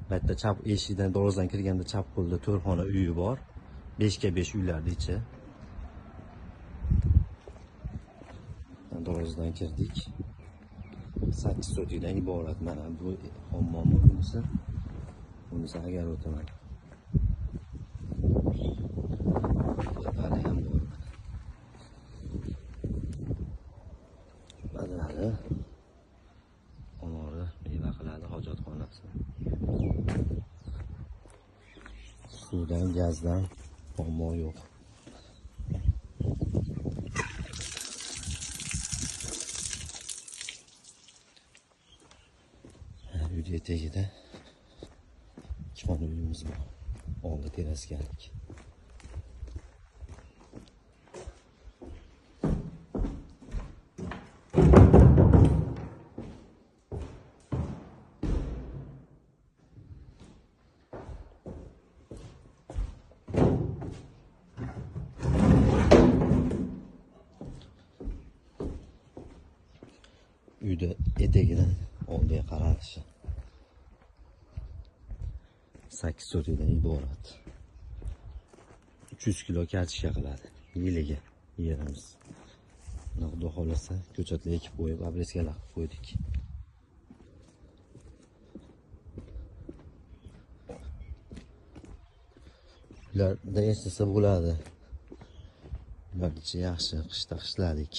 Bu yerda chap eshikdan darvozadan kirganda chap qo'lda 4 xona uyi bor. 5 ga 5 uylarning ichi. Darvozadan kirdik. 8 so'tidan iborat. Mana bu hammom bunisi. Bunisi agar o'taman. Hali ham bor. Badalari omori meva qiladi hojatxonasi. Suvdan, gazdan muammo yo'q. Uyda etagida 2 xona uyimiz bor. Oldi terasgalik. Uyda etagidan oldiga qaralishi 8 so'tidan iborat. 300 kilo kartoshka qiladi yiliga yerimiz. Xudo xolasa ko'chatlar ekib qo'yib, obreskalar qilib qo'ydik. Ularda yashasa bo'ladi. Ular ichi yaxshi, qishda qishladik.